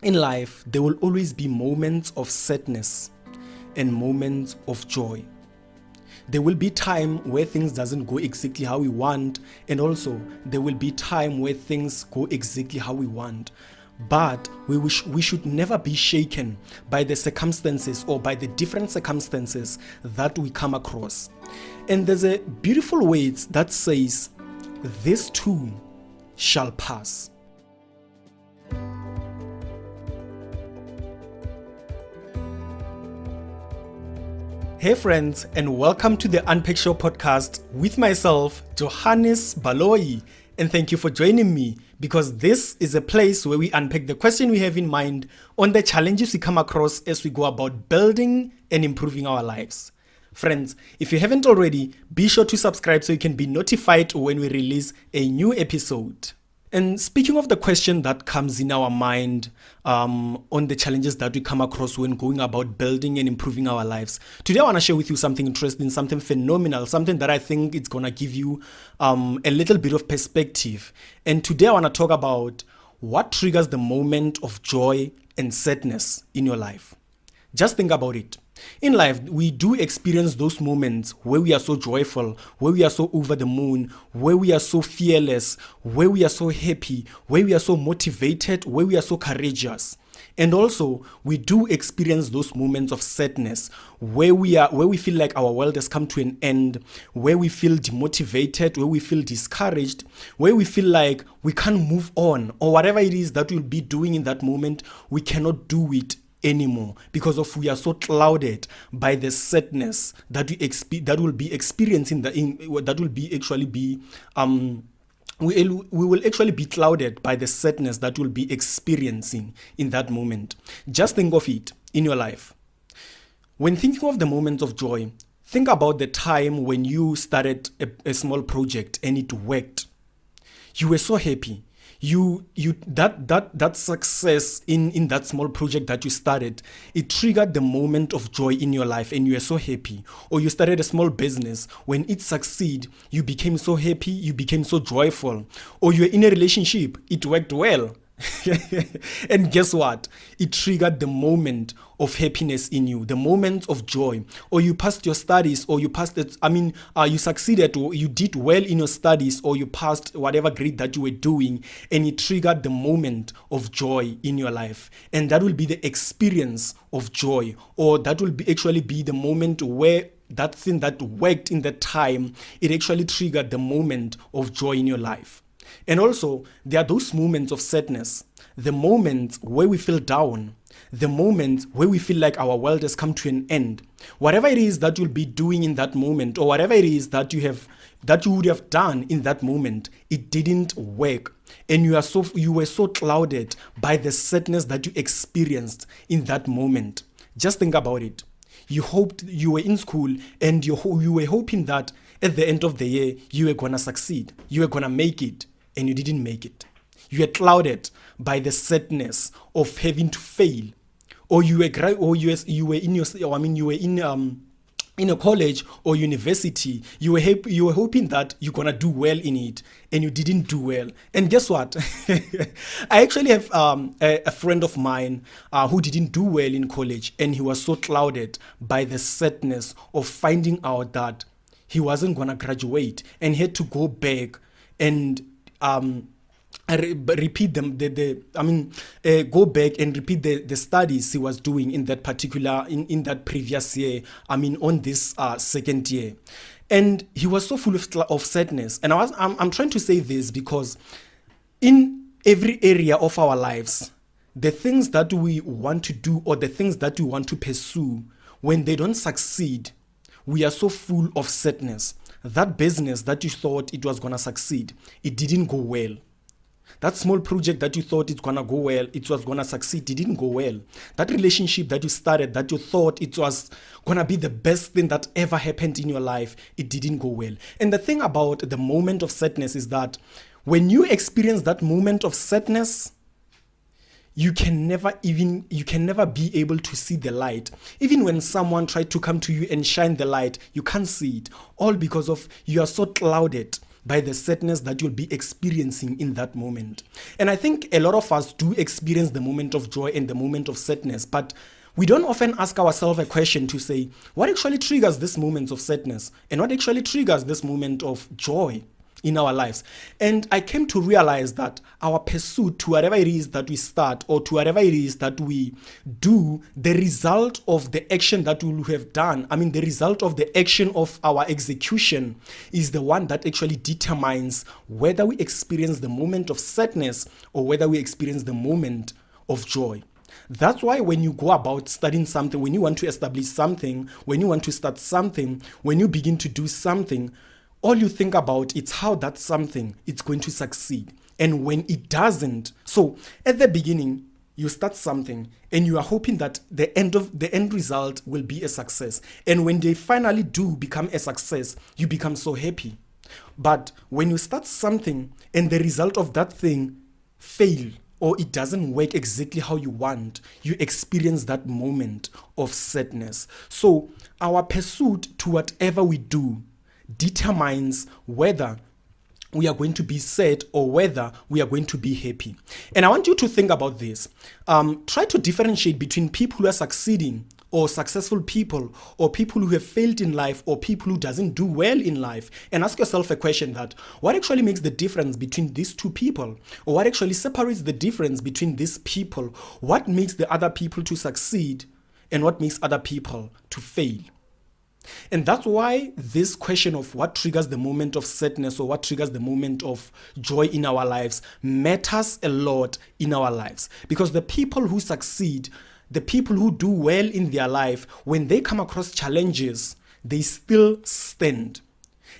In life, there will always be moments of sadness and moments of joy. There will be time where things doesn't go exactly how we want, and also there will be time where things go exactly how we want. But we should never be shaken by the circumstances or by the different circumstances that we come across. And there's a beautiful words that says, "This too shall pass." Hey friends, and welcome to the Unpack Show podcast with myself, Johannes Baloyi. And thank you for joining me, because this is a place where we unpack the question we have in mind on the challenges we come across as we go about building and improving our lives. Friends, if you haven't already, be sure to subscribe so you can be notified when we release a new episode. And speaking of the question that comes in our mind on the challenges that we come across when going about building and improving our lives, today I want to share with you something interesting, something phenomenal, something that I think it's going to give you a little bit of perspective. And today I want to talk about what triggers the moment of joy and sadness in your life. Just think about it. In life, we do experience those moments where we are so joyful, where we are so over the moon, where we are so fearless, where we are so happy, where we are so motivated, where we are so courageous. And also, we do experience those moments of sadness where we feel like our world has come to an end, where we feel demotivated, where we feel discouraged, where we feel like we can't move on, or whatever it is that we'll be doing in that moment, we cannot do it anymore because of we are so clouded by the sadness that we will be experiencing we will actually be clouded by the sadness that we'll be experiencing in that moment. Just think of it in your life. When thinking of the moments of joy, think about the time when you started a small project and it worked. You were so happy. That success in that small project that you started, it triggered the moment of joy in your life and you are so happy. Or you started a small business, when it succeeded, you became so happy, you became so joyful. Or you're in a relationship, it worked well. And guess what? It triggered the moment of happiness in you, the moment of joy. Or you passed your studies, or you succeeded, or you did well in your studies, or you passed whatever grade that you were doing, and it triggered the moment of joy in your life. And that will be the experience of joy, or that will actually be the moment where that thing that worked in that time, it actually triggered the moment of joy in your life. And also, there are those moments of sadness, the moments where we feel down, the moments where we feel like our world has come to an end. Whatever it is that you'll be doing in that moment, or whatever it is that you would have done in that moment, it didn't work. And you were so clouded by the sadness that you experienced in that moment. Just think about it. You were in school and you were hoping that at the end of the year, you were going to succeed. You were going to make it. And you didn't make it. You were clouded by the sadness of having to fail, or you were in a college or university. You were hoping that you're gonna do well in it, and you didn't do well. And guess what? I actually have a friend of mine who didn't do well in college, and he was so clouded by the sadness of finding out that he wasn't gonna graduate, and he had to go back and repeat go back and repeat the studies he was doing in that particular in that previous year, on this second year. And he was so full of sadness. And I'm trying to say this because in every area of our lives, the things that we want to do or the things that we want to pursue, when they don't succeed, we are so full of sadness. That business that you thought it was going to succeed, it didn't go well. That small project that you thought it's going to go well, it was going to succeed, it didn't go well. That relationship that you started, that you thought it was going to be the best thing that ever happened in your life, it didn't go well. And the thing about the moment of sadness is that when you experience that moment of sadness, you can never be able to see the light. Even when someone tried to come to you and shine the light, you can't see it. All because of you are so clouded by the sadness that you'll be experiencing in that moment. And I think a lot of us do experience the moment of joy and the moment of sadness, but we don't often ask ourselves a question to say, what actually triggers this moment of sadness? And what actually triggers this moment of joy in our lives? And I came to realize that our pursuit to whatever it is that we start or to whatever it is that we do, the result of the action that we will have done, the result of the action of our execution is the one that actually determines whether we experience the moment of sadness or whether we experience the moment of joy. That's why when you go about studying something, when you want to establish something, when you want to start something, when you begin to do something, all you think about is how that something is going to succeed. And when it doesn't, so at the beginning, you start something and you are hoping that the end result will be a success. And when they finally do become a success, you become so happy. But when you start something and the result of that thing fail, or it doesn't work exactly how you want, you experience that moment of sadness. So our pursuit to whatever we do determines whether we are going to be sad or whether we are going to be happy. And I want you to think about this. Try to differentiate between people who are succeeding or successful people, or people who have failed in life, or people who doesn't do well in life, and ask yourself a question that, what actually makes the difference between these two people? Or what actually separates the difference between these people? What makes the other people to succeed and what makes other people to fail? And that's why this question of what triggers the moment of sadness or what triggers the moment of joy in our lives matters a lot in our lives. Because the people who succeed, the people who do well in their life, when they come across challenges, they still stand.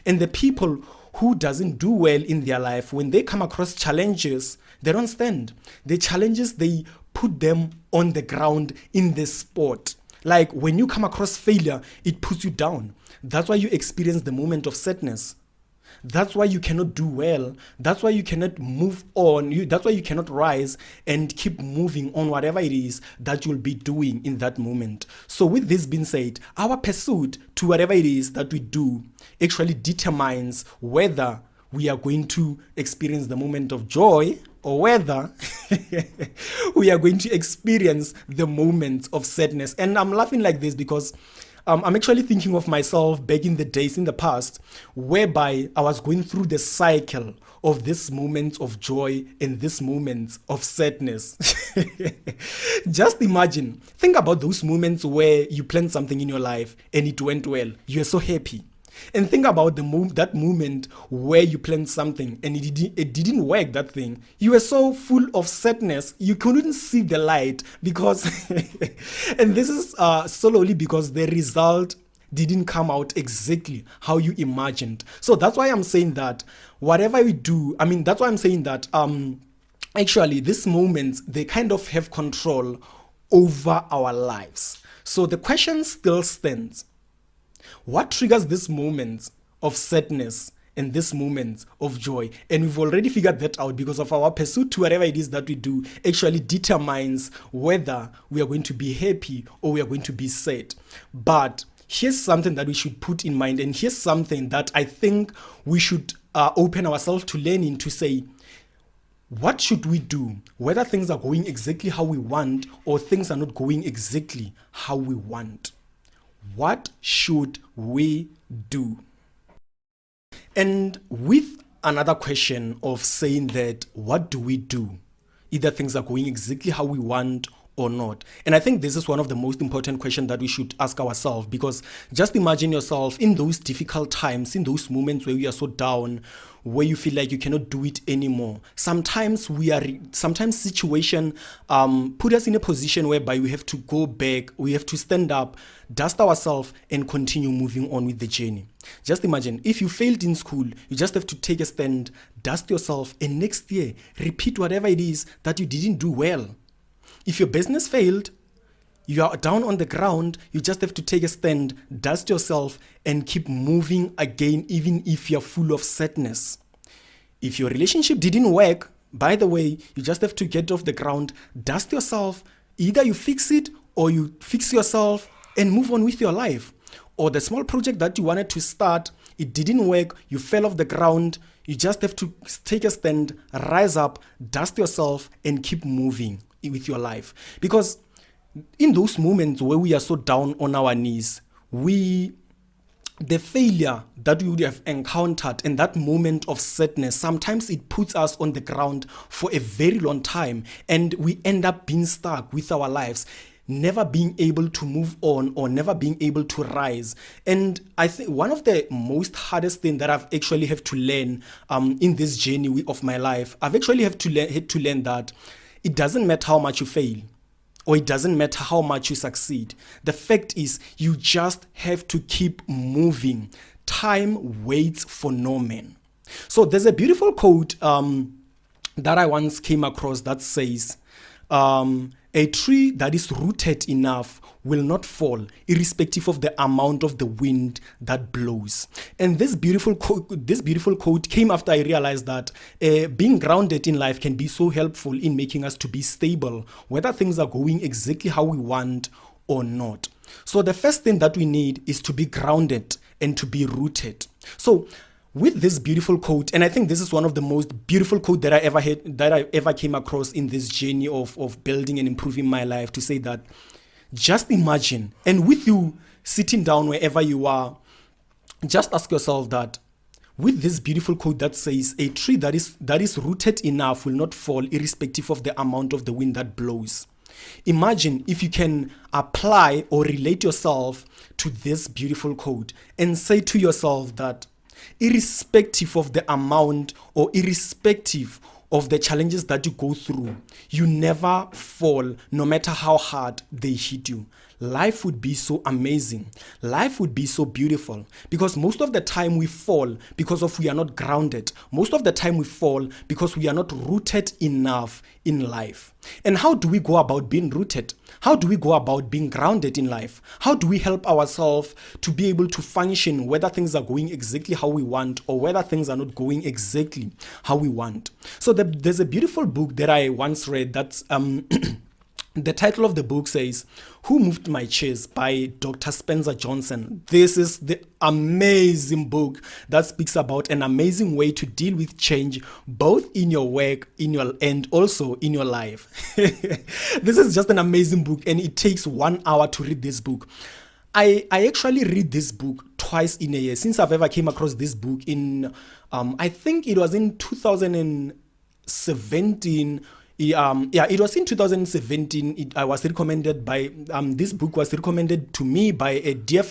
And the people who doesn't do well in their life, when they come across challenges, they don't stand. The challenges, they put them on the ground in the spot. Like when you come across failure, it puts you down. That's why you experience the moment of sadness. That's why you cannot do well. That's why you cannot move on. That's why you cannot rise and keep moving on whatever it is that you'll be doing in that moment. So with this being said, our pursuit to whatever it is that we do actually determines whether we are going to experience the moment of joy or whether we are going to experience the moments of sadness. And I'm laughing like this because I'm actually thinking of myself back in the days in the past whereby I was going through the cycle of this moments of joy and this moments of sadness. Just imagine, think about those moments where you planned something in your life and it went well. You are so happy. And think about that moment where you planned something and it didn't work, that thing. You were so full of sadness, you couldn't see the light because, and this is solely because the result didn't come out exactly how you imagined. So that's why I'm saying that whatever we do, that's why I'm saying that actually these moments, they kind of have control over our lives. So the question still stands. What triggers this moments of sadness and this moments of joy? And we've already figured that out because of our pursuit to whatever it is that we do actually determines whether we are going to be happy or we are going to be sad. But here's something that we should put in mind, and here's something that I think we should open ourselves to learning, to say, what should we do whether things are going exactly how we want or things are not going exactly how we want? What should we do? And with another question of saying that, what do we do? Either things are going exactly how we want or not. And I think this is one of the most important questions that we should ask ourselves, because just imagine yourself in those difficult times, in those moments where you are so down, where you feel like you cannot do it anymore. Sometimes situation put us in a position whereby we have to go back, we have to stand up, dust ourselves, and continue moving on with the journey. Just imagine, if you failed in school, you just have to take a stand, dust yourself, and next year, repeat whatever it is that you didn't do well. If your business failed, you are down on the ground, you just have to take a stand, dust yourself, and keep moving again, even if you're full of sadness. If your relationship didn't work, by the way, you just have to get off the ground, dust yourself, either you fix it or you fix yourself and move on with your life. Or the small project that you wanted to start, it didn't work, you fell off the ground, You just have to take a stand, rise up, dust yourself, and keep moving with your life. Because in those moments where we are so down on our knees, the failure that we would have encountered in that moment of sadness, sometimes it puts us on the ground for a very long time, and we end up being stuck with our lives, never being able to move on or never being able to rise. And I think one of the most hardest thing that I've actually have to learn in this journey of my life, I've actually had to learn that it doesn't matter how much you fail, or it doesn't matter how much you succeed. The fact is, you just have to keep moving. Time waits for no man. So there's a beautiful quote that I once came across that says, a tree that is rooted enough will not fall, irrespective of the amount of the wind that blows. And this beautiful quote came after I realized that being grounded in life can be so helpful in making us to be stable, whether things are going exactly how we want or not. So the first thing that we need is to be grounded and to be rooted. So with this beautiful quote, and I think this is one of the most beautiful quote that I ever came across in this journey of building and improving my life, to say that just imagine, and with you sitting down wherever you are, just ask yourself that with this beautiful quote that says, a tree that is rooted enough will not fall, irrespective of the amount of the wind that blows. Imagine if you can apply or relate yourself to this beautiful quote and say to yourself that irrespective of the amount or irrespective of the challenges that you go through, you never fall, no matter how hard they hit you. Life would be so amazing. Life would be so beautiful, because most of the time we fall because we are not grounded. Most of the time we fall because we are not rooted enough in life. And how do we go about being rooted? How do we go about being grounded in life? How do we help ourselves to be able to function, whether things are going exactly how we want or whether things are not going exactly how we want? So there's a beautiful book that I once read that's the title of the book says, Who Moved My Chairs, by Dr. Spencer Johnson. This is the amazing book that speaks about an amazing way to deal with change, both in your work, and also in your life. This is just an amazing book, and it takes 1 hour to read this book. I actually read this book twice in a year since I've ever came across this book in, I think it was in 2017. It was in 2017. I was recommended by this book was recommended to me by a dear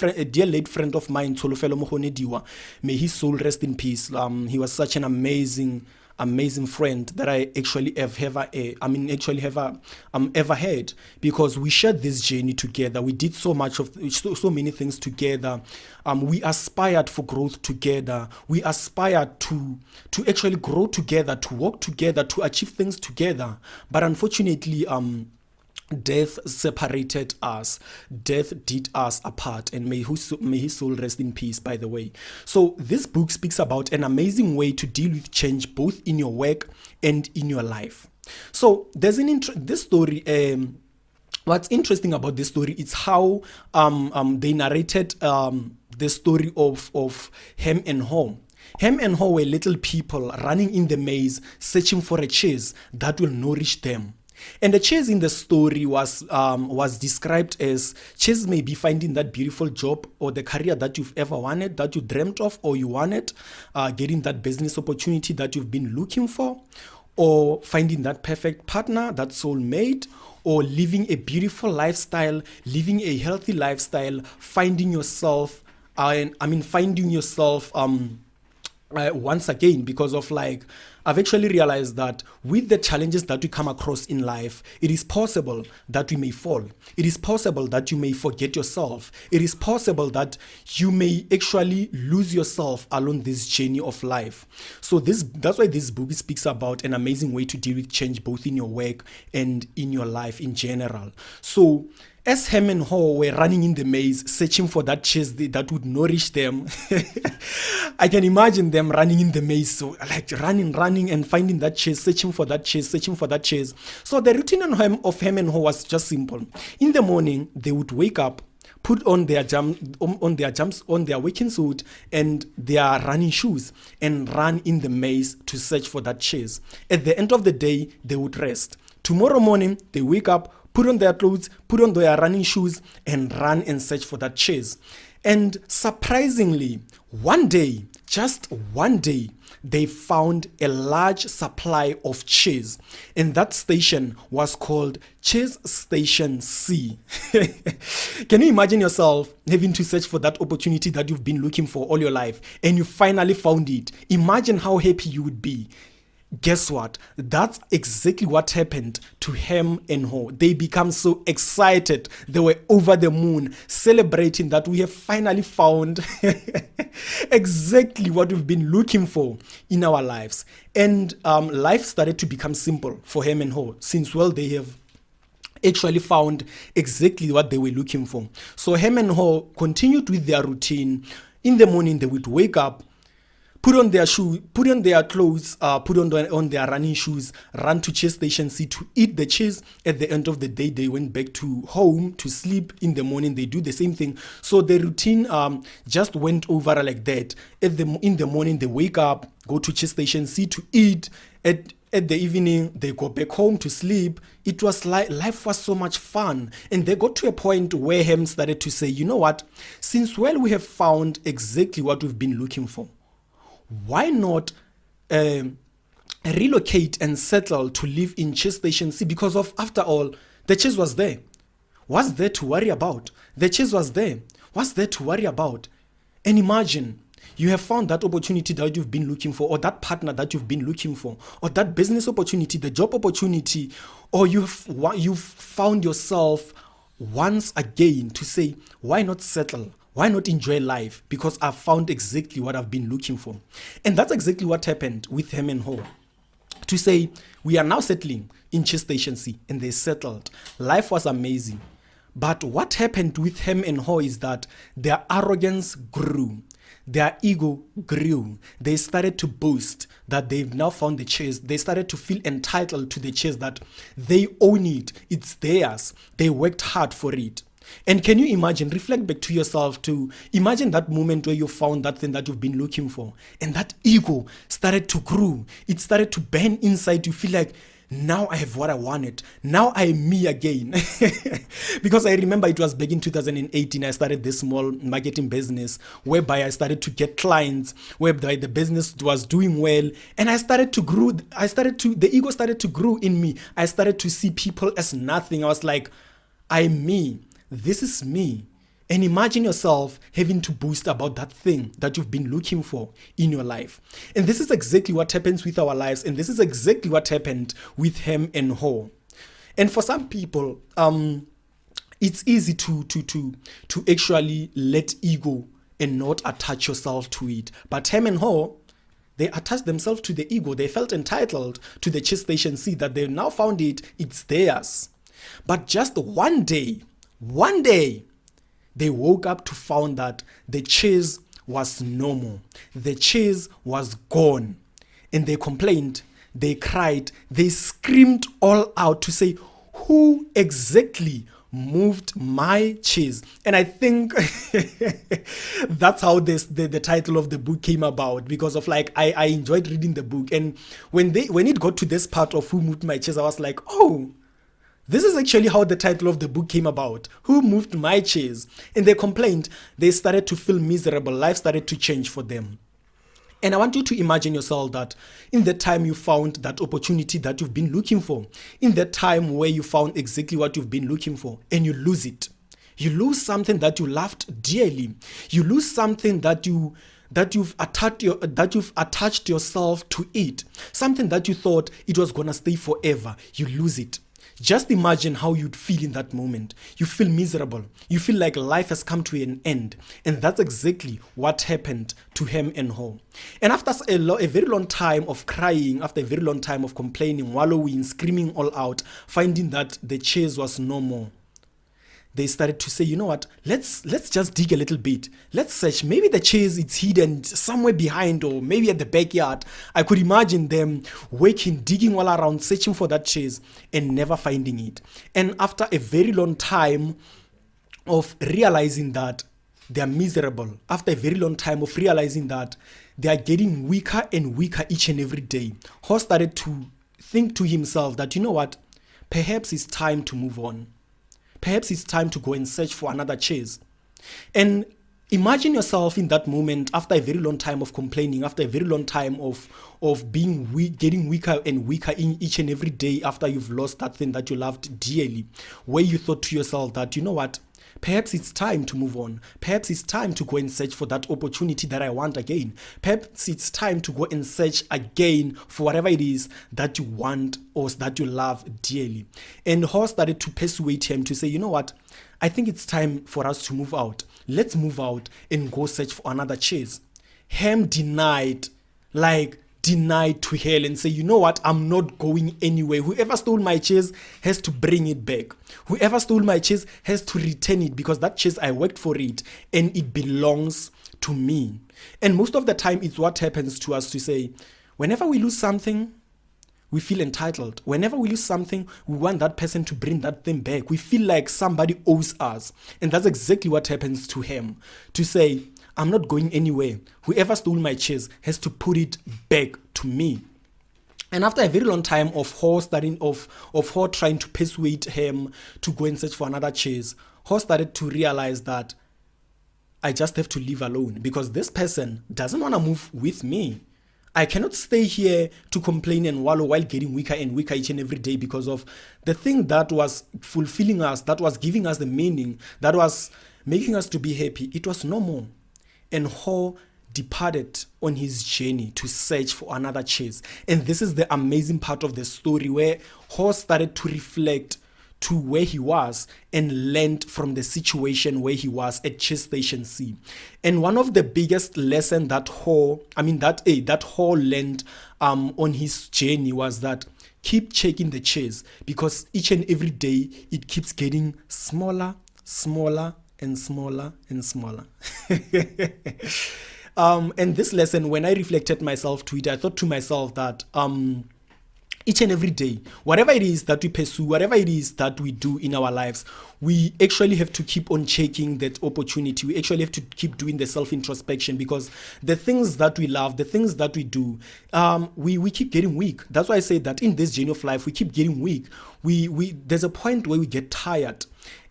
late friend of mine, Tsholofelo Mogonediwa. May his soul rest in peace. He was such an amazing friend that I actually have ever had, because we shared this journey together. We did so many things together. We aspired for growth together. We aspired to actually grow together, to work together, to achieve things together. But unfortunately, death separated us. Death did us apart, and may his soul rest in peace, by the way. So this book speaks about an amazing way to deal with change, both in your work and in your life. So there's this story. What's interesting about this story is how they narrated the story of Ham and Haw. Ham and Haw were little people running in the maze, searching for a chase that will nourish them. And the chase in the story was described as, chase may be finding that beautiful job or the career that you've ever wanted, that you dreamt of or you wanted, getting that business opportunity that you've been looking for, or finding that perfect partner, that soulmate, or living a beautiful lifestyle, living a healthy lifestyle, finding yourself, once again, because of I've actually realized that with the challenges that we come across in life, it is possible that we may fall. It is possible that you may forget yourself. It is possible that you may actually lose yourself along this journey of life. So that's why this book speaks about an amazing way to deal with change, both in your work and in your life in general. So as Ham and Haw were running in the maze, searching for that chase that would nourish them, I can imagine them running in the maze, so running and finding that chase, searching for that chase. So the routine of Ham and Haw was just simple. In the morning, they would wake up, put on their jumps, on their working suit and their running shoes, and run in the maze to search for that chase. At the end of the day, they would rest. Tomorrow morning, they wake up, put on their clothes, put on their running shoes, and run and search for that chase. And surprisingly, one day, just one day, they found a large supply of cheese, and that station was called Cheese Station C. Can you imagine yourself having to search for that opportunity that you've been looking for all your life, and you finally found it? Imagine how happy you would be. Guess what? That's exactly what happened to Hem and Ho. They become so excited. They were over the moon, celebrating that we have finally found exactly what we've been looking for in our lives. And life started to become simple for Hem and Ho, since, well, they have actually found exactly what they were looking for. So Hem and Ho continued with their routine. In the morning, they would wake up, put on their clothes, put on their running shoes, run to Cheese Station C to eat the cheese. At the end of the day, they went back to home to sleep. In the morning, they do the same thing. So the routine just went over like that. In the morning, they wake up, go to Cheese Station C to eat. At the evening, they go back home to sleep. It was like life was so much fun. And they got to a point where Hem started to say, you know what? Since, well, we have found exactly what we've been looking for, why not relocate and settle to live in Cheese Station C? Because after all, the cheese was there. What's there to worry about? The cheese was there. What's there to worry about? And imagine, you have found that opportunity that you've been looking for, or that partner that you've been looking for, or that business opportunity, the job opportunity, or you've found yourself once again to say, why not settle? Why not enjoy life? Because I've found exactly what I've been looking for. And that's exactly what happened with Hem and Ho. To say, we are now settling in Cheese Station C, and they settled. Life was amazing. But what happened with Hem and Ho is that their arrogance grew. Their ego grew. They started to boast that they've now found the chase. They started to feel entitled to the chase, that they own it. It's theirs. They worked hard for it. And can you imagine, reflect back to yourself, to imagine that moment where you found that thing that you've been looking for, and that ego started to grow. It started to burn inside. You feel like, now I have what I wanted. Now I am me again. Because I remember it was back in 2018, I started this small marketing business whereby I started to get clients, whereby the business was doing well, and I started to grow. The ego started to grow in me. I started to see people as nothing. I was like, I'm me. This is me. And imagine yourself having to boast about that thing that you've been looking for in your life. And this is exactly what happens with our lives. And this is exactly what happened with Hem and Ho. And for some people, it's easy to actually let ego and not attach yourself to it. But Hem and Ho, they attached themselves to the ego. They felt entitled to the Cheese Station C, that they now found it's theirs. But just one day, they woke up to find that the cheese was no more. The cheese was gone. And they complained, they cried, they screamed all out to say, who exactly moved my cheese? And I think that's how the title of the book came about, because of like, I enjoyed reading the book. And when it got to this part of who moved my cheese, I was like, oh, this is actually how the title of the book came about. Who moved my cheese? And they complained. They started to feel miserable. Life started to change for them. And I want you to imagine yourself that in the time you found that opportunity that you've been looking for, in the time where you found exactly what you've been looking for, and you lose it. You lose something that you loved dearly. You lose something that you've attached yourself to it. Something that you thought it was gonna stay forever. You lose it. Just imagine how you'd feel in that moment. You feel miserable. You feel like life has come to an end. And that's exactly what happened to Hem and Ho. And after a very long time of crying, after a very long time of complaining, wallowing, screaming all out, finding that the chase was no more, they started to say, you know what, let's just dig a little bit. Let's search. Maybe the chase is hidden somewhere behind, or maybe at the backyard. I could imagine them working, digging all around, searching for that chase and never finding it. And after a very long time of realizing that they are miserable, after a very long time of realizing that they are getting weaker and weaker each and every day, Horst started to think to himself that, you know what, perhaps it's time to move on. Perhaps it's time to go and search for another chase. And imagine yourself in that moment, after a very long time of complaining, after a very long time of being weak, getting weaker and weaker in each and every day after you've lost that thing that you loved dearly, where you thought to yourself that, you know what, perhaps it's time to move on. Perhaps it's time to go and search for that opportunity that I want again. Perhaps it's time to go and search again for whatever it is that you want or that you love dearly. And Horst started to persuade him to say, you know what, I think it's time for us to move out. Let's move out and go search for another chase. Ham denied to hell and say, you know what, I'm not going anywhere. Whoever stole my chase has to bring it back. Whoever stole my chase has to return it, because that chase, I worked for it and it belongs to me. And most of the time, it's what happens to us to say, whenever we lose something, we feel entitled. Whenever we lose something, we want that person to bring that thing back. We feel like somebody owes us. And that's exactly what happens to him. To say, I'm not going anywhere. Whoever stole my chase has to put it back to me. And after a very long time of Horst trying to persuade him to go and search for another chase, Horst started to realize that I just have to leave alone, because this person doesn't want to move with me. I cannot stay here to complain and wallow while getting weaker and weaker each and every day, because of the thing that was fulfilling us, that was giving us the meaning, that was making us to be happy. It was no more. And Ho departed on his journey to search for another chase. And this is the amazing part of the story, where Ho started to reflect to where he was and learned from the situation where he was at Chase Station C. And one of the biggest lessons that Ho learned on his journey was that keep checking the chase, because each and every day it keeps getting smaller, smaller, and smaller and smaller. And this lesson, when I reflected myself to it, I thought to myself that each and every day, whatever it is that we pursue, whatever it is that we do in our lives, we actually have to keep on checking that opportunity. We actually have to keep doing the self-introspection, because the things that we love, the things that we do, we keep getting weak. That's why I say that in this journey of life, we keep getting weak. There's a point where we get tired.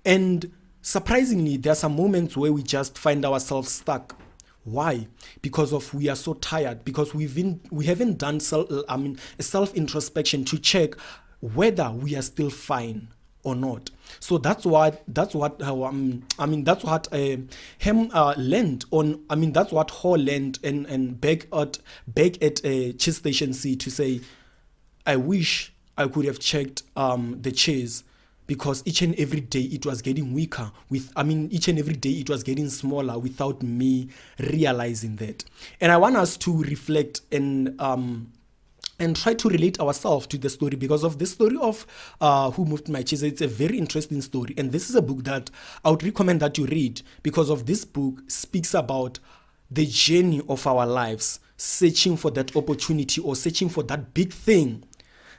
And surprisingly, there are some moments where we just find ourselves stuck. Why? Because of we are so tired, because we haven't done self-introspection to check whether we are still fine or not. So that's what Ham learned on. That's what Ho learned and back at Chase Station C, to say, I wish I could have checked the chase, because each and every day it was getting weaker. Each and every day it was getting smaller without me realizing that. And I want us to reflect and try to relate ourselves to the story, because of this story of Who Moved My Cheese. It's a very interesting story, and this is a book that I would recommend that you read, because of this book speaks about the journey of our lives, searching for that opportunity or searching for that big thing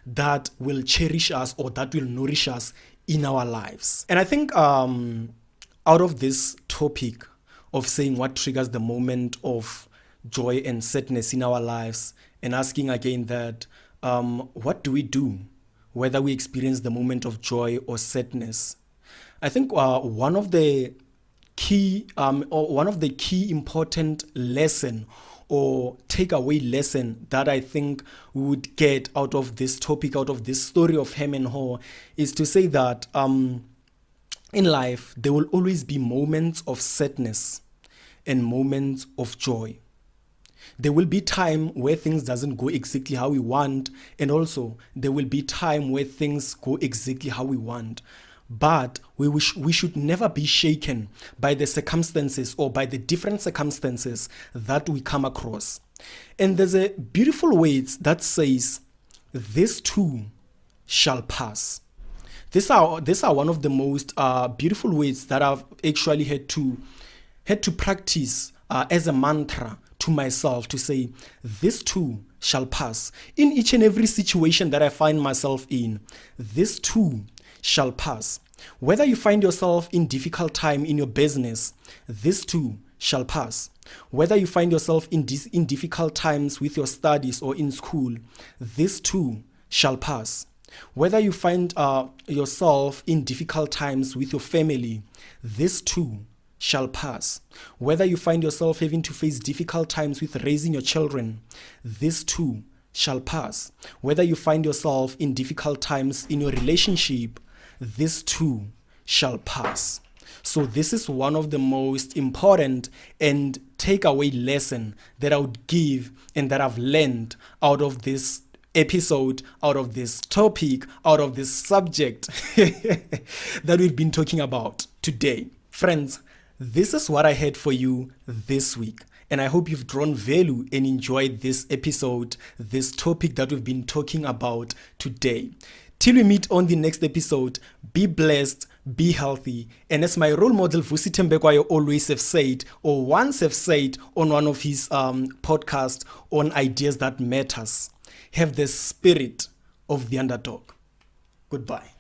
that will cherish us or that will nourish us in our lives. And I think out of this topic of saying what triggers the moment of joy and sadness in our lives, and asking again that what do we do whether we experience the moment of joy or sadness, I think one of the key important lesson or takeaway lesson that I think we would get out of this topic, out of this story of Ham and Ho, is to say that in life there will always be moments of sadness and moments of joy. There will be time where things doesn't go exactly how we want, and also there will be time where things go exactly how we want. But we should never be shaken by the circumstances or by the different circumstances that we come across. And there's a beautiful words that says, "This too shall pass." These are one of the most beautiful words that I've actually had to practice as a mantra to myself, to say, this too shall pass. In each and every situation that I find myself in, this too shall pass. Whether you find yourself in difficult time in your business, this too shall pass. Whether you find yourself in difficult times with your studies or in school, this too shall pass. Whether you find yourself in difficult times with your family, this too shall pass. Whether you find yourself having to face difficult times with raising your children, this too shall pass. Whether you find yourself in difficult times in your relationship, this too shall pass. So this is one of the most important and takeaway lesson that I would give and that I've learned out of this episode, out of this topic, out of this subject that we've been talking about today. Friends, this is what I had for you this week. And I hope you've drawn value and enjoyed this episode, this topic that we've been talking about today. Till we meet on the next episode, be blessed, be healthy. And as my role model, Vusi Tembekwayo, always have said, or once have said on one of his podcasts on ideas that matters, have the spirit of the underdog. Goodbye.